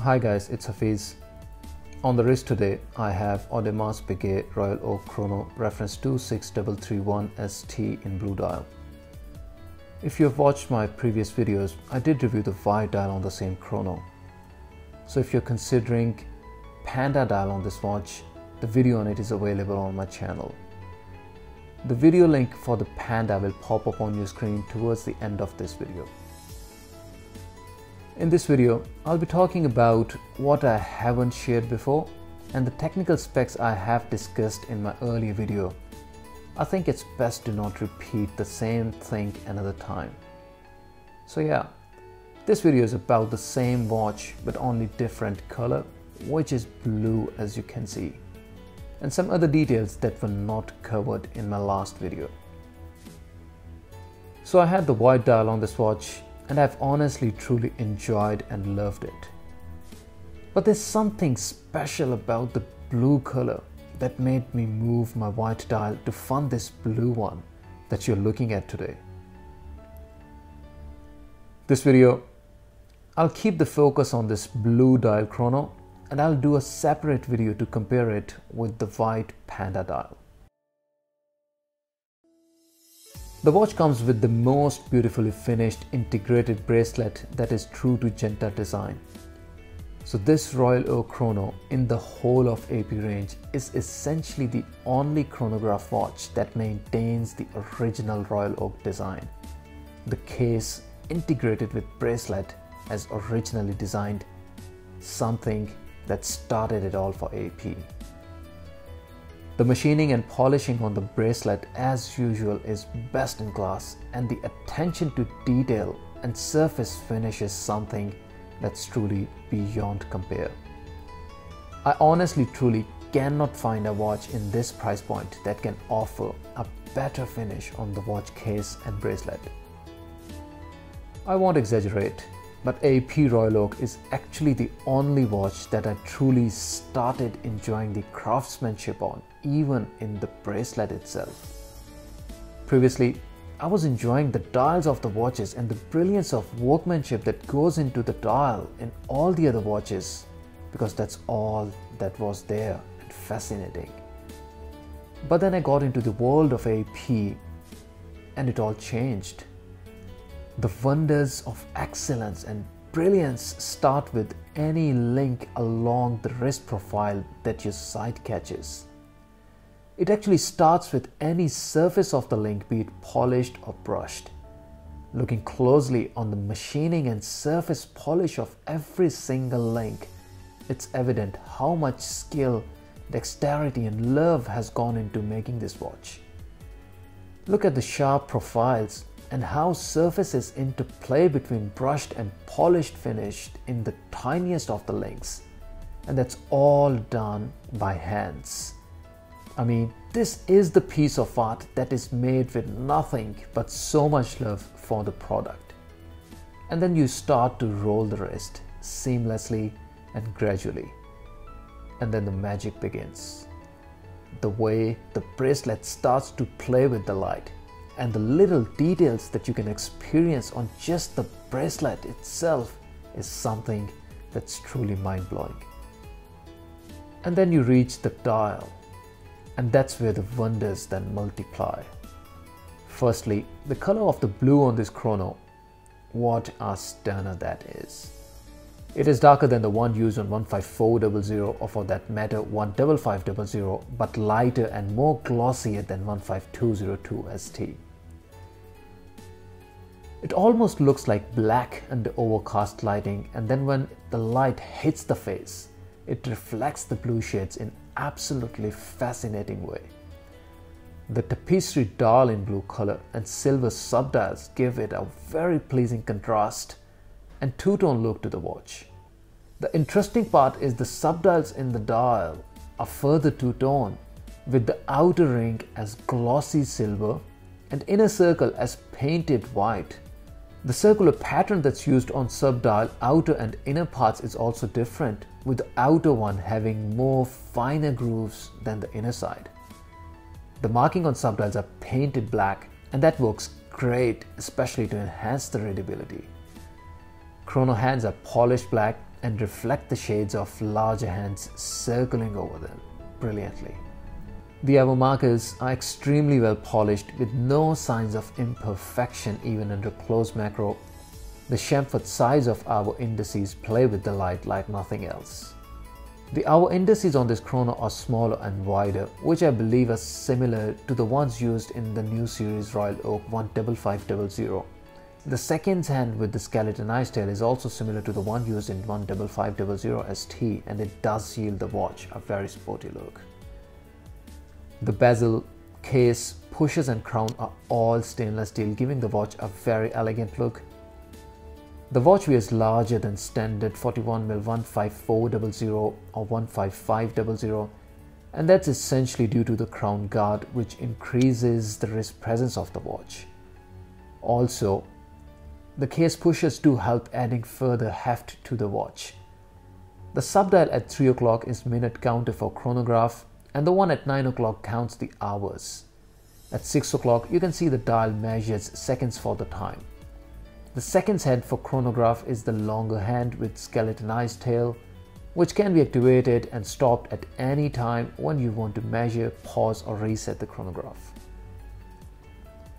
Hi guys, it's Hafiz. On the wrist today, I have Audemars Piguet Royal Oak Chrono reference 26331ST in blue dial. If you have watched my previous videos, I did review the white dial on the same chrono. So if you're considering Panda dial on this watch, the video on it is available on my channel. The video link for the Panda will pop up on your screen towards the end of this video. In this video, I'll be talking about what I haven't shared before and the technical specs I have discussed in my earlier video. I think it's best to not repeat the same thing another time. So yeah, this video is about the same watch but only different color, which is blue as you can see, and some other details that were not covered in my last video. So I had the white dial on this watch and I've honestly truly enjoyed and loved it. But there's something special about the blue color that made me move my white dial to fund this blue one that you're looking at today. This video, I'll keep the focus on this blue dial chrono and I'll do a separate video to compare it with the white Panda dial. The watch comes with the most beautifully finished integrated bracelet that is true to Genta design. So this Royal Oak Chrono in the whole of AP range is essentially the only chronograph watch that maintains the original Royal Oak design. The case integrated with bracelet as originally designed, something that started it all for AP. The machining and polishing on the bracelet as usual is best in class, and the attention to detail and surface finish is something that's truly beyond compare. I honestly truly cannot find a watch in this price point that can offer a better finish on the watch case and bracelet. I won't exaggerate, but AP Royal Oak is actually the only watch that I truly started enjoying the craftsmanship on, even in the bracelet itself. Previously, I was enjoying the dials of the watches and the brilliance of workmanship that goes into the dial in all the other watches, because that's all that was there and fascinating. But then I got into the world of AP and it all changed. The wonders of excellence and brilliance start with any link along the wrist profile that your sight catches. It actually starts with any surface of the link, be it polished or brushed. Looking closely on the machining and surface polish of every single link, it's evident how much skill, dexterity and love has gone into making this watch. Look at the sharp profiles and how surfaces interplay between brushed and polished finished in the tiniest of the links, and that's all done by hands. I mean, this is the piece of art that is made with nothing but so much love for the product. And then you start to roll the wrist seamlessly and gradually, and then the magic begins. The way the bracelet starts to play with the light and the little details that you can experience on just the bracelet itself is something that's truly mind-blowing. And then you reach the dial, and that's where the wonders then multiply. Firstly, the color of the blue on this chrono, what a stunner that is. It is darker than the one used on 15400 or for that matter 15500, but lighter and more glossier than 15202 ST. It almost looks like black under overcast lighting, and then when the light hits the face, it reflects the blue shades in absolutely fascinating way. The tapestry dial in blue color and silver subdials give it a very pleasing contrast and two-tone look to the watch. The interesting part is the subdials in the dial are further two-tone, with the outer ring as glossy silver and inner circle as painted white. The circular pattern that's used on subdial outer and inner parts is also different, with the outer one having more finer grooves than the inner side. The marking on subdials are painted black, and that works great, especially to enhance the readability. Chrono hands are polished black and reflect the shades of larger hands circling over them brilliantly. The hour markers are extremely well polished with no signs of imperfection even under close macro. The chamfered size of hour indices play with the light like nothing else. The hour indices on this chrono are smaller and wider, which I believe are similar to the ones used in the new series Royal Oak 15500. The seconds hand with the skeletonized tail is also similar to the one used in 15500 ST, and it does yield the watch a very sporty look. The bezel, case, pushers and crown are all stainless steel, giving the watch a very elegant look. The watch wears larger than standard 41mm 15400 or 15500, and that's essentially due to the crown guard, which increases the wrist presence of the watch. Also, the case pushers do help adding further heft to the watch. The subdial at 3 o'clock is minute counter for chronograph, and the one at 9 o'clock counts the hours. At 6 o'clock, you can see the dial measures seconds for the time. The seconds head for chronograph is the longer hand with skeletonized tail, which can be activated and stopped at any time when you want to measure, pause or reset the chronograph.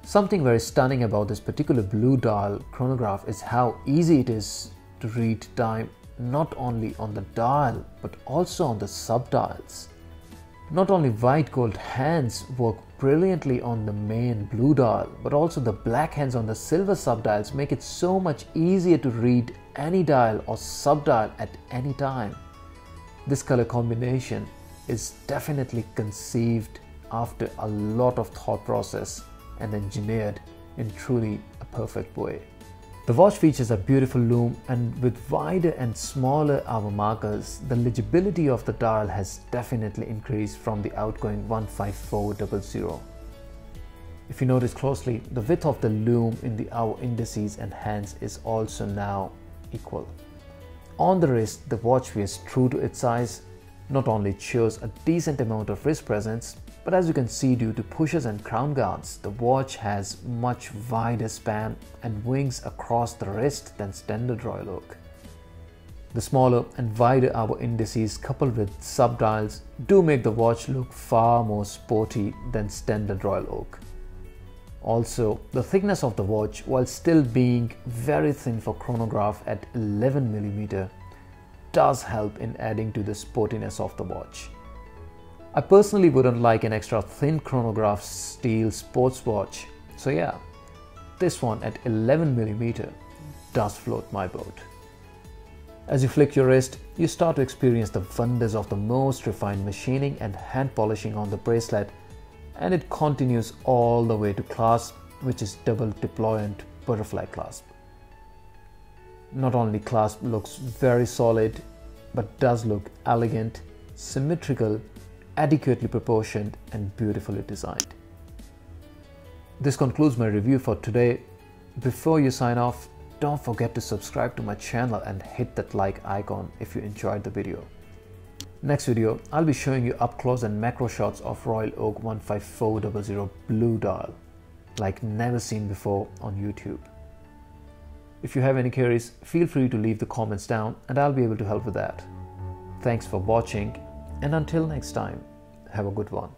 Something very stunning about this particular blue dial chronograph is how easy it is to read time not only on the dial but also on the subdials. Not only white gold hands work brilliantly on the main blue dial, but also the black hands on the silver subdials make it so much easier to read any dial or subdial at any time. This color combination is definitely conceived after a lot of thought process and engineered in truly a perfect way. The watch features a beautiful lume, and with wider and smaller hour markers, the legibility of the dial has definitely increased from the outgoing 15400. If you notice closely, the width of the lume in the hour indices and hands is also now equal. On the wrist, the watch wears true to its size. Not only it shows a decent amount of wrist presence, but as you can see, due to pushers and crown guards, the watch has much wider span and wings across the wrist than standard Royal Oak. The smaller and wider hour indices coupled with subdials do make the watch look far more sporty than standard Royal Oak. Also, the thickness of the watch, while still being very thin for chronograph at 11mm, does help in adding to the sportiness of the watch. I personally wouldn't like an extra thin chronograph steel sports watch, so yeah, this one at 11mm does float my boat. As you flick your wrist, you start to experience the wonders of the most refined machining and hand polishing on the bracelet, and it continues all the way to clasp, which is double deployant butterfly clasp. Not only clasp looks very solid, but does look elegant, symmetrical, adequately proportioned and beautifully designed. This concludes my review for today. Before you sign off, don't forget to subscribe to my channel and hit that like icon if you enjoyed the video. Next video, I'll be showing you up close and macro shots of Royal Oak 15400 blue dial, like never seen before on YouTube. If you have any queries, feel free to leave the comments down and I'll be able to help with that. Thanks for watching, and until next time, have a good one.